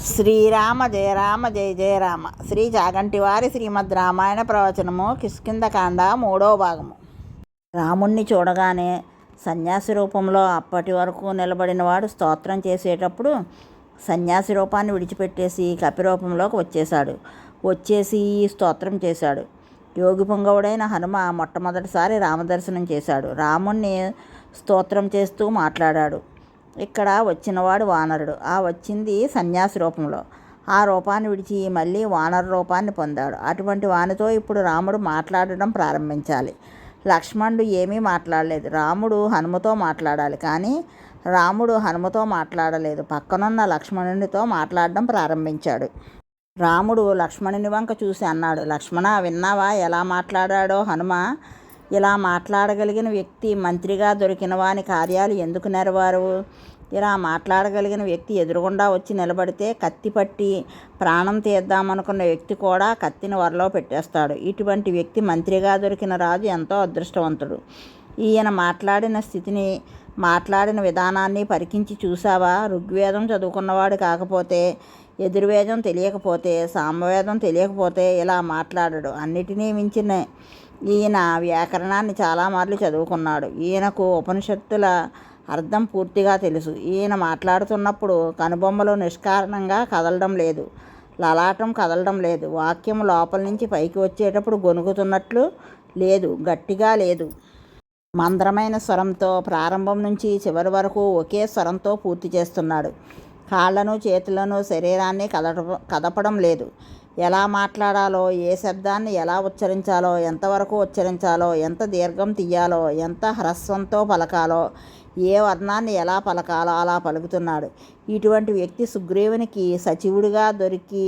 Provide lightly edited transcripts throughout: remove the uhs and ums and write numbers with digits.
శ్రీరామ జయ రామ జయ జయ రామ. శ్రీ చాగంటి వారి శ్రీమద్ రామాయణ ప్రవచనము కిష్కింధకాండ 3వ భాగము. రాముణ్ణి చూడగానే సన్యాసి రూపంలో అప్పటి వరకు నిలబడినవాడు స్తోత్రం చేసేటప్పుడు సన్యాసి రూపాన్ని విడిచిపెట్టేసి కపిరూపంలోకి వచ్చేసి స్తోత్రం చేశాడు. యోగి పొంగవుడైన హనుమ మొట్టమొదటిసారి రామదర్శనం చేశాడు. రాముణ్ణి స్తోత్రం చేస్తూ మాట్లాడాడు. ఇక్కడ వచ్చినవాడు వానరుడు. వచ్చింది సన్యాసి రూపంలో. ఆ రూపాన్ని విడిచి మళ్ళీ వానర రూపాన్ని పొందాడు. అటువంటి వానితో ఇప్పుడు రాముడు మాట్లాడడం ప్రారంభించాలి. లక్ష్మణుడు ఏమీ మాట్లాడలేదు. రాముడు హనుమతో మాట్లాడాలి, కానీ రాముడు హనుమతో మాట్లాడలేదు. పక్కనున్న లక్ష్మణునితో మాట్లాడడం ప్రారంభించాడు. రాముడు లక్ష్మణుని వంక చూసి అన్నాడు, లక్ష్మణ, విన్నావా ఎలా మాట్లాడాడో హనుమ? ఇలా మాట్లాడగలిగిన వ్యక్తి మంత్రిగా దొరికిన వాని కార్యాలు ఎందుకు నెరవేరవు? ఇలా మాట్లాడగలిగిన వ్యక్తి ఎదురుగుండా వచ్చి నిలబడితే కత్తి పట్టి ప్రాణం తీద్దామనుకున్న వ్యక్తి కూడా కత్తిని వరలో పెట్టేస్తాడు. ఇటువంటి వ్యక్తి మంత్రిగా దొరికిన రాజు ఎంతో అదృష్టవంతుడు. ఈయన మాట్లాడిన స్థితిని, మాట్లాడిన విధానాన్ని పరికించి చూసావా? ఋగ్వేదం చదువుకున్నవాడు కాకపోతే, యజుర్వేదం తెలియకపోతే, సామవేదం తెలియకపోతే ఇలా మాట్లాడడు. అన్నిటినీ మించిన ఈయన వ్యాకరణాన్ని చాలామార్లు చదువుకున్నాడు. ఈయనకు ఉపనిషత్తుల అర్థం పూర్తిగా తెలుసు. ఈయన మాట్లాడుతున్నప్పుడు కనుబొమ్మలు నిష్కారణంగా కదలడం లేదు, లలాటం కదలడం లేదు, వాక్యం లోపల నుంచి పైకి వచ్చేటప్పుడు గొనుగుతున్నట్లు లేదు, గట్టిగా లేదు. మంద్రమైన స్వరంతో ప్రారంభం నుంచి చివరి వరకు ఒకే స్వరంతో పూర్తి చేస్తున్నాడు. కాళ్లను, చేతులను, శరీరాన్ని కదపడం లేదు. ఎలా మాట్లాడాలో, ఏ శబ్దాన్ని ఎలా ఉచ్చరించాలో, ఎంతవరకు ఉచ్చరించాలో, ఎంత దీర్ఘం తీయాలో, ఎంత హ్రస్వంతో పలకాలో, ఏ వర్ణాన్ని ఎలా పలకాలో అలా పలుకుతున్నాడు. ఇటువంటి వ్యక్తి సుగ్రీవునికి సచివుడిగా దొరికి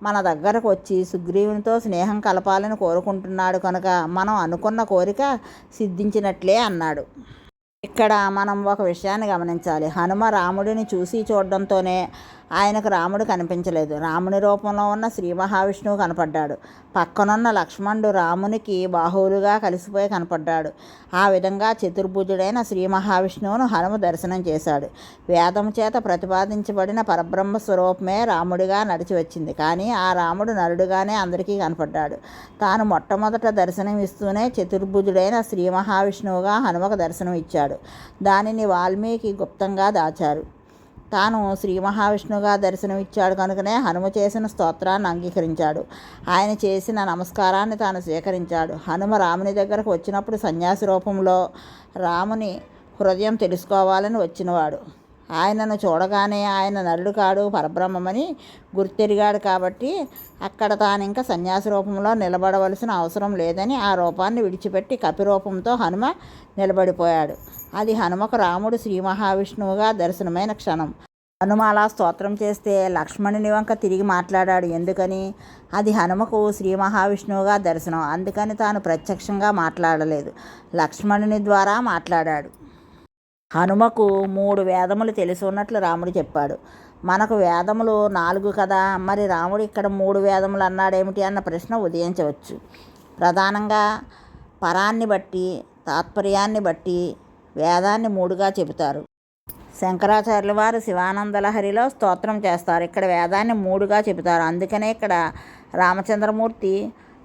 మన దగ్గరకు వచ్చి సుగ్రీవునితో స్నేహం కలపాలని కోరుకుంటున్నాడు కనుక మనం అనుకున్న కోరిక సిద్ధించినట్లే అన్నాడు. ఇక్కడ మనం ఒక విషయాన్ని గమనించాలి. హనుమ రాముడిని చూసి చూడడంతోనే ఆయనకు రాముడు కనిపించలేదు. రాముని రూపంలో ఉన్న శ్రీ మహావిష్ణువు కనపడ్డాడు. పక్కనున్న లక్ష్మణుడు రామునికి బాహువులుగా కలిసిపోయి కనపడ్డాడు. ఆ విధంగా చతుర్భుజుడైన శ్రీ మహావిష్ణువును హనుమ దర్శనం చేశాడు. వేదము చేత ప్రతిపాదించబడిన పరబ్రహ్మ స్వరూపమే రాముడిగా నడిచి వచ్చింది. కానీ ఆ రాముడు నరుడుగానే అందరికీ కనపడ్డాడు. తాను మొట్టమొదట దర్శనం ఇస్తూనే చతుర్భుజుడైన శ్రీ మహావిష్ణువుగా హనుమకు దర్శనం ఇచ్చాడు. దానిని వాల్మీకి గుప్తంగా దాచారు. తాను శ్రీ మహావిష్ణువుగా దర్శనమిచ్చాడు కనుకనే హనుమ చేసిన స్తోత్రాన్ని అంగీకరించాడు. ఆయన చేసిన నమస్కారాన్ని తాను స్వీకరించాడు. హనుమ రాముని దగ్గరకు వచ్చినప్పుడు సన్యాసి రూపంలో రాముని హృదయం తెలుసుకోవాలని వచ్చినవాడు. ఆయనను చూడగానే ఆయన నరుడు కాడు, పరబ్రహ్మమని గుర్తెరిగాడు. కాబట్టి అక్కడ తానింక సన్యాసి రూపంలో నిలబడవలసిన అవసరం లేదని ఆ రూపాన్ని విడిచిపెట్టి కపిరూపంతో హనుమ నిలబడిపోయాడు. అది హనుమకు రాముడు శ్రీ మహావిష్ణువుగా దర్శనమైన క్షణం. హనుమ అలా స్తోత్రం చేస్తే లక్ష్మణుని వంక తిరిగి మాట్లాడాడు. ఎందుకని? అది హనుమకు శ్రీ మహావిష్ణువుగా దర్శనం. అందుకని తాను ప్రత్యక్షంగా మాట్లాడలేదు, లక్ష్మణుని ద్వారా మాట్లాడాడు. హనుమకు 3 వేదములు తెలిసి ఉన్నట్లు రాముడు చెప్పాడు. మనకు వేదములు 4 కదా, మరి రాముడు ఇక్కడ 3 వేదములు అన్నాడేమిటి అన్న ప్రశ్న ఉదయించవచ్చు. ప్రధానంగా పరాన్ని బట్టి, తాత్పర్యాన్ని బట్టి వేదాన్ని 3గా చెబుతారు. శంకరాచార్యుల వారు శివానందలహరిలో స్తోత్రం చేస్తారు. ఇక్కడ వేదాన్ని 3గా చెబుతారు. అందుకనే ఇక్కడ రామచంద్రమూర్తి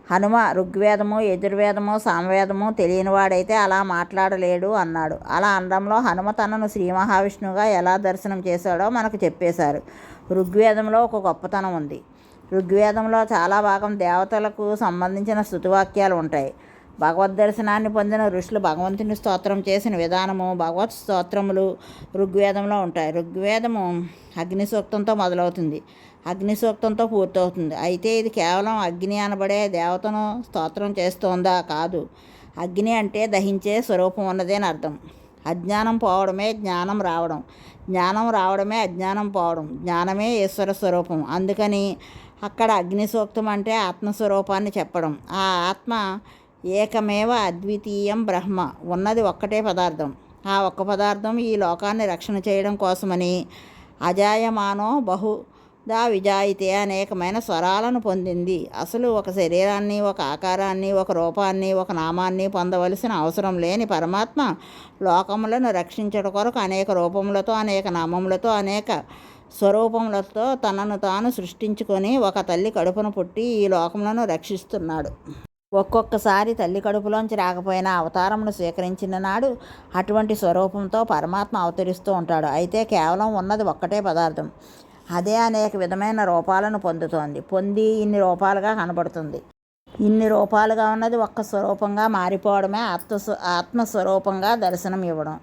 హనుమ ఋగ్వేదము, యజుర్వేదము, సామవేదము తెలియనివాడైతే అలా మాట్లాడలేడు అన్నాడు. అలా అనడంలో హనుమ తనను శ్రీ మహావిష్ణువుగా ఎలా దర్శనం చేశాడో మనకు చెప్పేశారు. ఋగ్వేదంలో ఒక గొప్పతనం ఉంది. ఋగ్వేదంలో చాలా భాగం దేవతలకు సంబంధించిన స్తుతివాక్యాలు ఉంటాయి. భగవద్ దర్శనాన్ని పొందిన ఋషులు భగవంతుని స్తోత్రం చేసిన విధానము, భగవత్ స్తోత్రములు ఋగ్వేదంలో ఉంటాయి. ఋగ్వేదము అగ్ని సూక్తంతో మొదలవుతుంది, అగ్ని సూక్తంతో పూర్తవుతుంది. అయితే ఇది కేవలం అగ్ని అనబడే దేవతను స్తోత్రం చేస్తోందా? కాదు. అగ్ని అంటే దహించే స్వరూపం ఉన్నదే అని అర్థం. అజ్ఞానం పోవడమే జ్ఞానం రావడం, జ్ఞానం రావడమే అజ్ఞానం పోవడం, జ్ఞానమే ఈశ్వర స్వరూపం. అందుకని అక్కడ అగ్ని సూక్తం అంటే ఆత్మస్వరూపాన్ని చెప్పడం. ఆ ఆత్మ ఏకమేవ అద్వితీయం బ్రహ్మ, ఉన్నది ఒక్కటే పదార్థం. ఆ ఒక్క పదార్థం ఈ లోకాన్ని రక్షణ చేయడం కోసమని అజాయమానో బహుదా విజాయితే అనేకమైన స్వరాలను పొందింది. అసలు ఒక శరీరాన్ని, ఒక ఆకారాన్ని, ఒక రూపాన్ని, ఒక నామాన్ని పొందవలసిన అవసరం లేని పరమాత్మ లోకములను రక్షించడం కొరకు అనేక రూపములతో, అనేక నామములతో, అనేక స్వరూపములతో తనను తాను సృష్టించుకొని ఒక తల్లి కడుపున పుట్టి ఈ లోకములను రక్షిస్తున్నాడు. ఒక్కొక్కసారి తల్లి కడుపులోంచి రాకపోయినా అవతారమును స్వీకరించిన నాడు అటువంటి స్వరూపంతో పరమాత్మ అవతరిస్తూ ఉంటాడు. అయితే కేవలం ఉన్నది ఒక్కటే పదార్థం, అదే అనేక విధమైన రూపాలను పొంది ఇన్ని రూపాలుగా కనబడుతుంది. ఇన్ని రూపాలుగా ఉన్నది ఒక్క స్వరూపంగా మారిపోవడమే ఆత్మస్వరూపంగా దర్శనం ఇవ్వడం.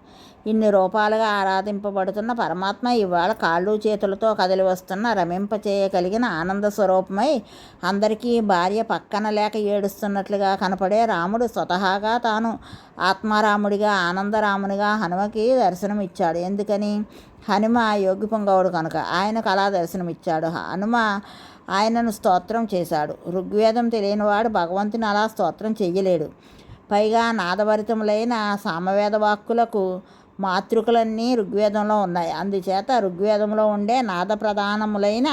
ఇన్ని రూపాలుగా ఆరాధింపబడుతున్న పరమాత్మ ఇవాళ కాళ్ళు చేతులతో కదిలి వస్తున్న రమింపచేయగలిగిన ఆనంద స్వరూపమై అందరికీ భార్య పక్కన లేక ఏడుస్తున్నట్లుగా కనపడే రాముడు స్వతహాగా తాను ఆత్మారాముడిగా ఆనందరామునిగా హనుమకి దర్శనం ఇచ్చాడు. ఎందుకని? హనుమ యోగి పొంగవుడు కనుక ఆయనకు అలా దర్శనమిచ్చాడు. హనుమ ఆయనను స్తోత్రం చేశాడు. ఋగ్వేదం తెలియనివాడు భగవంతుని అలా స్తోత్రం చెయ్యలేడు. పైగా నాదభరితములైన సామవేద వాక్కులకు మాతృకలన్నీ ఋగ్వేదంలో ఉన్నాయి. అందుచేత ఋగ్వేదంలో ఉండే నాద ప్రధానములైన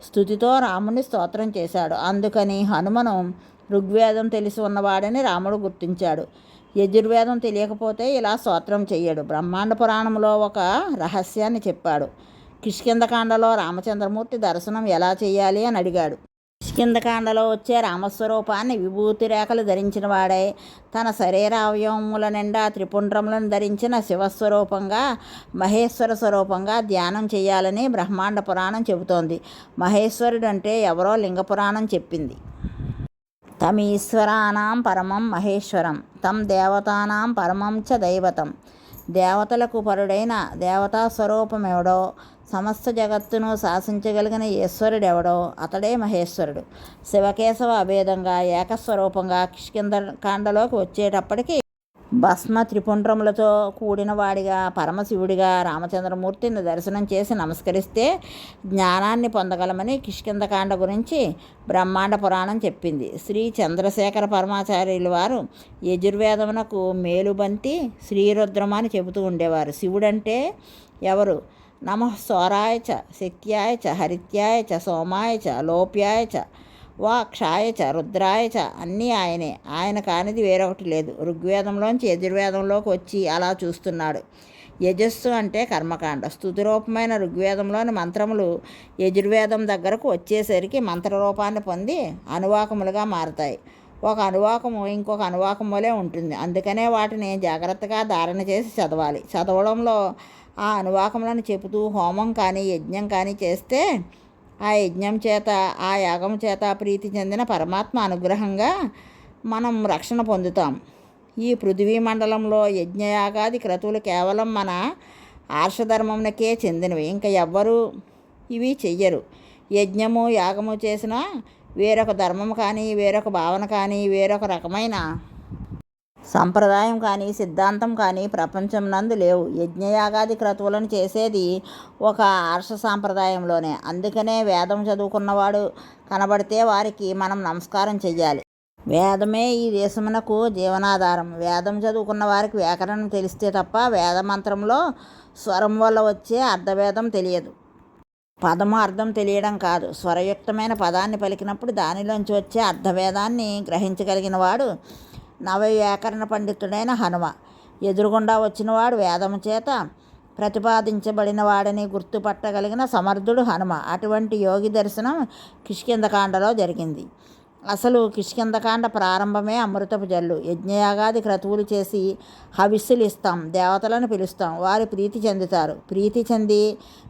స్తుతితో రాముని స్తోత్రం చేశాడు. అందుకని హనుమను ఋగ్వేదం తెలిసి ఉన్నవాడని రాముడు గుర్తించాడు. యజుర్వేదం తెలియకపోతే ఇలా స్తోత్రం చెయ్యడు. బ్రహ్మాండ పురాణంలో ఒక రహస్యాన్ని చెప్పాడు. కిష్కింధకాండలో రామచంద్రమూర్తి దర్శనం ఎలా చేయాలి అని అడిగాడు. కిష్కింధకాండలో వచ్చే రామస్వరూపాన్ని విభూతి రేఖలు ధరించిన వాడై తన శరీర అవయవముల నిండా త్రిపుండ్రములను ధరించిన శివస్వరూపంగా మహేశ్వర స్వరూపంగా ధ్యానం చేయాలని బ్రహ్మాండ పురాణం చెబుతోంది. మహేశ్వరుడు అంటే ఎవరో లింగ పురాణం చెప్పింది. తమీశ్వరానాం పరమం మహేశ్వరం తం దేవతానాం పరమం చ దైవతం. దేవతలకు పరుడైన దేవతా స్వరూపమెవడో, సమస్త జగత్తును శాసించగలిగిన ఈశ్వరుడెవడో అతడే మహేశ్వరుడు. శివకేశవ అభేదంగా ఏకస్వరూపంగా కిష్కింధకాండలోకి వచ్చేటప్పటికి భస్మ త్రిపుండ్రములతో కూడిన వాడిగా పరమశివుడిగా రామచంద్రమూర్తిని దర్శనం చేసి నమస్కరిస్తే జ్ఞానాన్ని పొందగలమని కిష్కింధకాండ గురించి బ్రహ్మాండ పురాణం చెప్పింది. శ్రీ చంద్రశేఖర పరమాచార్యులు వారు యజుర్వేదమునకు మేలుబంతి శ్రీరుద్రమ అని చెబుతూ ఉండేవారు. శివుడంటే ఎవరు? నమః సౌరాయ చ శక్త్యాయ చ హరిత్యాయ చ సోమాయ చ లోప్యాయ చ వా క్షాయ చ రుద్రాయ చ అన్నీ ఆయనే. ఆయన కానిది వేరొకటి లేదు. ఋగ్వేదంలోంచి యజుర్వేదంలోకి వచ్చి అలా చూస్తున్నాడు. యజస్సు అంటే కర్మకాండ. స్తుతిరూపమైన ఋగ్వేదంలోని మంత్రములు యజుర్వేదం దగ్గరకు వచ్చేసరికి మంత్రరూపాన్ని పొంది అనువాకములుగా మారతాయి. ఒక అనువాకము ఇంకొక అనువాకం వలె ఉంటుంది. అందుకనే వాటిని జాగ్రత్తగా ధారణ చేసి చదవాలి. చదవడంలో ఆ అనువాకములను చెబుతూ హోమం కానీ యజ్ఞం కానీ చేస్తే ఆ యజ్ఞం చేత ఆ యాగం చేత ప్రీతి చెందిన పరమాత్మ అనుగ్రహంగా మనం రక్షణ పొందుతాం. ఈ పృథివీ మండలంలో యజ్ఞయాగాది క్రతువులు కేవలం మన ఆర్షధర్మంకే చెందినవి. ఇంకా ఎవ్వరూ ఇవి చెయ్యరు. యజ్ఞము యాగము చేసినా వేరొక ధర్మం కానీ వేరొక భావన కానీ వేరొక రకమైన సంప్రదాయం కానీ సిద్ధాంతం కానీ ప్రపంచం నందు లేవు. యజ్ఞయాగాది క్రతువులను చేసేది ఒక ఆర్ష సాంప్రదాయంలోనే. అందుకనే వేదం చదువుకున్నవాడు కనబడితే వారికి మనం నమస్కారం చెయ్యాలి. వేదమే ఈ దేశమునకు జీవనాధారం. వేదం చదువుకున్న వారికి వ్యాకరణం తెలిస్తే తప్ప వేదమంత్రంలో స్వరం వల్ల వచ్చే అర్ధవేదం తెలియదు. పదము అర్థం తెలియడం కాదు, స్వరయుక్తమైన పదాన్ని పలికినప్పుడు దానిలోంచి వచ్చే అర్ధవేదాన్ని గ్రహించగలిగిన వాడు నవవ్యాకరణ పండితుడైన హనుమ. ఎదురుగుండా వచ్చినవాడు వేదము చేత ప్రతిపాదించబడిన వాడిని గుర్తుపట్టగలిగిన సమర్థుడు హనుమ. అటువంటి యోగి దర్శనం కిష్కింధకాండలో జరిగింది. అసలు కిష్కింధకాండ ప్రారంభమే అమృతపు జల్లు. యజ్ఞయాగాది క్రతువులు చేసి హవిస్సులు ఇస్తాం, దేవతలను పిలుస్తాం, వారు ప్రీతి చెందుతారు. ప్రీతి చెంది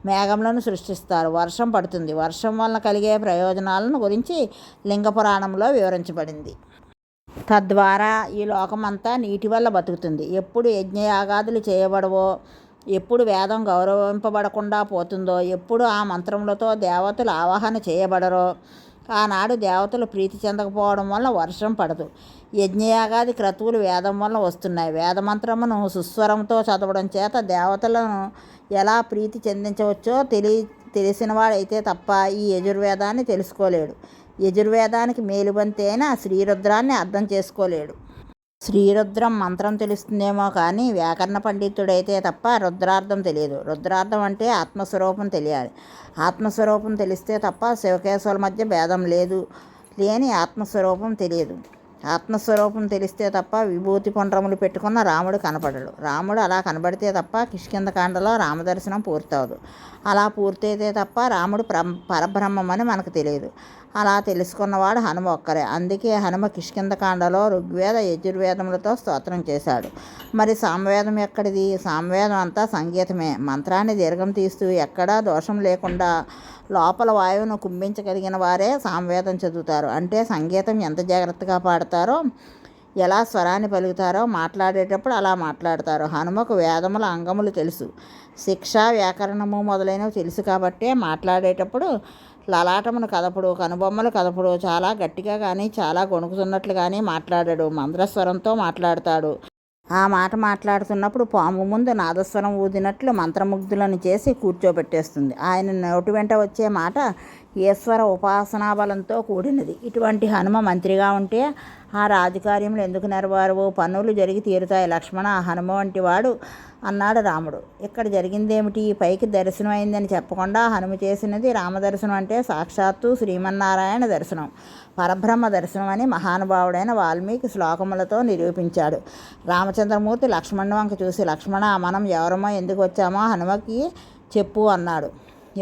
మేఘములను సృష్టిస్తారు, వర్షం పడుతుంది. వర్షం వలన కలిగే ప్రయోజనాలను గురించి లింగ పురాణంలో వివరించబడింది. తద్వారా ఈ లోకమంతా నీటి వల్ల బతుకుతుంది. ఎప్పుడు యజ్ఞయాగాదులు చేయబడవో, ఎప్పుడు వేదం గౌరవింపబడకుండా పోతుందో, ఎప్పుడు ఆ మంత్రములతో దేవతలు ఆవాహన చేయబడరో ఆనాడు దేవతలు ప్రీతి చెందకపోవడం వల్ల వర్షం పడదు. యజ్ఞయాగాది క్రతువులు వేదం వల్ల వస్తున్నాయి. వేదమంత్రమును సుస్వరంతో చదవడం చేత దేవతలను ఎలా ప్రీతి చెందించవచ్చో తెలిసినవాడైతే తప్ప ఈ యజుర్వేదాన్ని తెలుసుకోలేడు. యజుర్వేదానికి మేలుబంతి అయిన శ్రీరుద్రాన్ని అర్థం చేసుకోలేడు. శ్రీరుద్రం మంత్రం తెలుస్తుందేమో కానీ వ్యాకరణ పండితుడైతే తప్ప రుద్రార్థం తెలియదు. రుద్రార్థం అంటే ఆత్మస్వరూపం తెలియాలి. ఆత్మస్వరూపం తెలిస్తే తప్ప శివకేశవుల మధ్య భేదం లేని ఆత్మస్వరూపం తెలియదు. ఆత్మస్వరూపం తెలిస్తే తప్ప విభూతి పుండ్రములు పెట్టుకున్న రాముడు కనపడడు. రాముడు అలా కనబడితే తప్ప కిష్కింధకాండలో రామదర్శనం పూర్తవదు. అలా పూర్తయితే తప్ప రాముడు పరబ్రహ్మమని మనకు తెలియదు. అలా తెలుసుకున్నవాడు హనుమ ఒక్కరే. అందుకే హనుమ కిష్కింధకాండలో ఋగ్వేద యజుర్వేదములతో స్తోత్రం చేశాడు. మరి సామవేదం ఎక్కడిది? సామవేదం అంతా సంగీతమే. మంత్రాన్ని దీర్ఘం తీస్తూ ఎక్కడా దోషం లేకుండా లోపల వాయువును కుంభించగలిగిన వారే సామవేదం చదువుతారు. అంటే సంగీతం ఎంత జాగ్రత్తగా పాడతారో, ఎలా స్వరాన్ని పలుకుతారో, మాట్లాడేటప్పుడు అలా మాట్లాడతారు. హనుమకు వేదముల అంగములు తెలుసు, శిక్ష, వ్యాకరణము మొదలైనవి తెలుసు. కాబట్టే మాట్లాడేటప్పుడు లలాటమును కదపడు, కనుబొమ్మలు కదపడు, చాలా గట్టిగా కానీ చాలా గొణుకుతున్నట్లు కానీ మాట్లాడాడు. మంద్రస్వరంతో మాట్లాడతాడు. ఆ మాట మాట్లాడుతున్నప్పుడు పాము ముందు నాదస్వరం ఊదినట్లు మంత్రముగ్ధులను చేసి కూర్చోబెట్టేస్తుంది. ఆయన నోటి వెంట వచ్చే మాట ఈశ్వర ఉపాసనాబలంతో కూడినది. ఇటువంటి హనుమ మంత్రిగా ఉంటే ఆ రాజకార్యములు ఎందుకు నెరవేరవు? పనులు జరిగి తీరుతాయి. లక్ష్మణ, హనుమ వంటి వాడు అన్నాడు రాముడు. ఇక్కడ జరిగిందేమిటి? పైకి దర్శనం అయిందని చెప్పకుండా హనుమ చేసినది రామదర్శనం. అంటే సాక్షాత్తు శ్రీమన్నారాయణ దర్శనం, పరబ్రహ్మ దర్శనం అని మహానుభావుడైన వాల్మీకి శ్లోకములతో నిరూపించాడు. రామచంద్రమూర్తి లక్ష్మణుని వంక చూసి, లక్ష్మణ, మనం ఎవరమో ఎందుకు వచ్చామో హనుమకి చెప్పు అన్నాడు.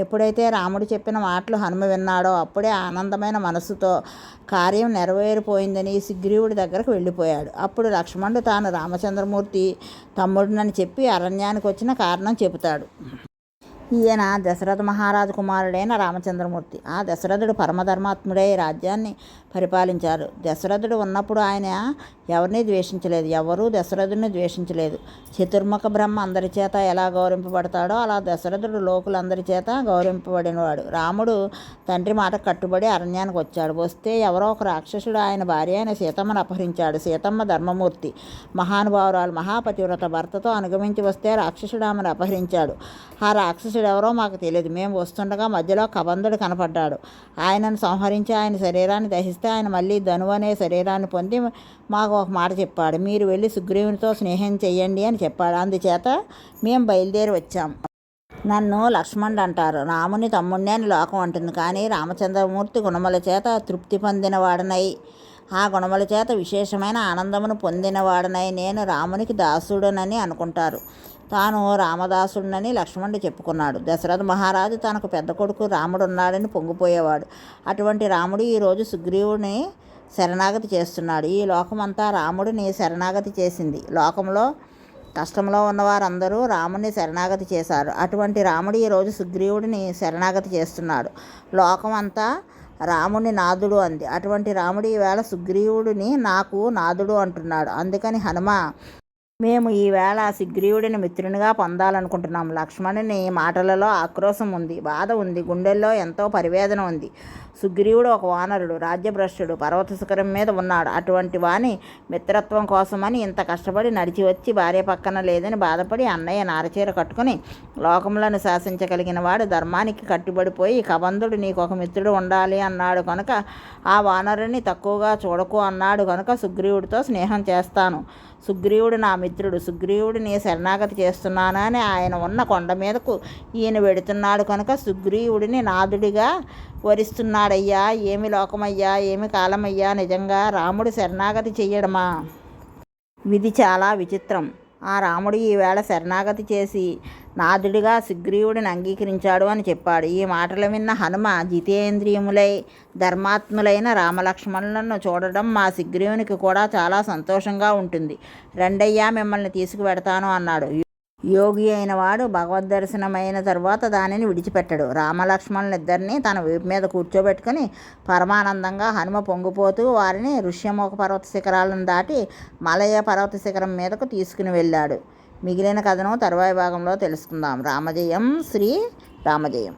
ఎప్పుడైతే రాముడు చెప్పిన మాటలు హనుమ విన్నాడో అప్పుడే ఆనందమైన మనస్సుతో కార్యం నెరవేరిపోయిందని సుగ్రీవుడి దగ్గరకు వెళ్ళిపోయాడు. అప్పుడు లక్ష్మణుడు తాను రామచంద్రమూర్తి తమ్ముడినని చెప్పి అరణ్యానికి వచ్చిన కారణం చెబుతాడు. ఈయన దశరథ మహారాజు కుమారుడైన రామచంద్రమూర్తి. ఆ దశరథుడు పరమధర్మాత్ముడై రాజ్యాన్ని పరిపాలించారు. దశరథుడు ఉన్నప్పుడు ఆయన ఎవరిని ద్వేషించలేదు, ఎవరూ దశరథుడిని ద్వేషించలేదు. చతుర్ముఖ బ్రహ్మ అందరి చేత ఎలా గౌరవింపబడతాడో అలా దశరథుడు లోకులందరి చేత గౌరవింపబడినవాడు. రాముడు తండ్రి మాట కట్టుబడి అరణ్యానికి వచ్చాడు. వస్తే ఎవరో ఒక రాక్షసుడు ఆయన భార్య అయిన సీతమ్మను అపహరించాడు. సీతమ్మ ధర్మమూర్తి, మహానుభావురాలు, మహాపతివ్రత. భర్తతో అనుగమించి వస్తే రాక్షసుడు ఆమెను అపహరించాడు. ఆ రాక్షసుడు ఎవరో మాకు తెలియదు. మేము వస్తుండగా మధ్యలో కబంధుడు కనపడ్డాడు. ఆయనను సంహరించి ఆయన శరీరాన్ని దహిస్తే ఆయన మళ్ళీ ధనువు అనే శరీరాన్ని పొంది మాకు ఒక మాట చెప్పాడు. మీరు వెళ్ళి సుగ్రీవునితో స్నేహం చెయ్యండి అని చెప్పాడు. అందుచేత మేము బయలుదేరి వచ్చాం. నన్ను లక్ష్మణుడు అంటారు, రాముని తమ్ముడిని అని లోకం అంటుంది. కానీ రామచంద్రమూర్తి గుణముల చేత తృప్తి పొందినవాడనై, ఆ గుణముల చేత విశేషమైన ఆనందమును పొందినవాడనై నేను రామునికి దాసుడనని అనుకుంటారు. తాను రామదాసుడినని లక్ష్మణుడు చెప్పుకున్నాడు. దశరథ మహారాజు తనకు పెద్ద కొడుకు రాముడు ఉన్నాడని పొంగిపోయేవాడు. అటువంటి రాముడు ఈరోజు సుగ్రీవుని శరణాగతి చేస్తున్నాడు. ఈ లోకమంతా రాముడిని శరణాగతి చేసింది. లోకంలో కష్టంలో ఉన్నవారందరూ రాముడిని శరణాగతి చేశారు. అటువంటి రాముడు ఈరోజు సుగ్రీవుడిని శరణాగతి చేస్తున్నాడు. లోకమంతా రాముని నాదుడు అంది. అటువంటి రాముడు ఈవేళ సుగ్రీవుడిని నాకు నాదుడు అంటున్నాడు. అందుకని హనుమ, మేము ఈవేళ సుగ్రీవుడిని మిత్రునిగా పొందాలనుకుంటున్నాం. లక్ష్మణుని మాటలలో ఆక్రోశం ఉంది, బాధ ఉంది, గుండెల్లో ఎంతో పరివేదన ఉంది. సుగ్రీవుడు ఒక వానరుడు, రాజ్యభ్రష్టుడు, పర్వత శిఖరం మీద ఉన్నాడు. అటువంటి వాని మిత్రత్వం కోసమని ఇంత కష్టపడి నడిచి వచ్చి భార్య పక్కన లేదని బాధపడి అన్నయ్య నారచీర కట్టుకుని లోకములను శాసించగలిగిన వాడు ధర్మానికి కట్టుబడిపోయి, కబంధుడు నీకు ఒక మిత్రుడు ఉండాలి అన్నాడు కనుక ఆ వానరుని తక్కువగా చూడకు అన్నాడు కనుక సుగ్రీవుడితో స్నేహం చేస్తాను. సుగ్రీవుడు నా మిత్రుడు, సుగ్రీవుడిని శరణాగతి చేస్తున్నానని ఆయన ఉన్న కొండ మీదకు ఈయన వెడుతున్నాడు కనుక సుగ్రీవుడిని నాదుడిగా వరిస్తున్నాడయ్యా. ఏమి లోకమయ్యా, ఏమి కాలమయ్యా, నిజంగా రాముడు శరణాగతి చెయ్యడమా? విధి చాలా విచిత్రం. ఆ రాముడు ఈవేళ శరణాగతి చేసి నాదుడిగా సుగ్రీవుడిని అంగీకరించాడు అని చెప్పాడు. ఈ మాటలు విన్న హనుమ జితేంద్రియములై ధర్మాత్ములైన రామలక్ష్మణులను చూడడం మా సుగ్రీవునికి కూడా చాలా సంతోషంగా ఉంటుంది. రెండయ్యా, మిమ్మల్ని తీసుకువెడతాను అన్నాడు. యోగి అయిన వాడు భగవద్దర్శనమైన తరువాత దానిని విడిచిపెట్టడు. రామలక్ష్మణులిద్దరినీ తన వీపు మీద కూర్చోబెట్టుకుని పరమానందంగా హనుమ పొంగిపోతూ వారిని ఋష్యముఖ పర్వత శిఖరాలను దాటి మలయ పర్వత శిఖరం మీదకు తీసుకుని వెళ్ళాడు. మిగిలిన కథను తరువాయి భాగంలో తెలుసుకుందాం. రామజయం శ్రీ రామజయం.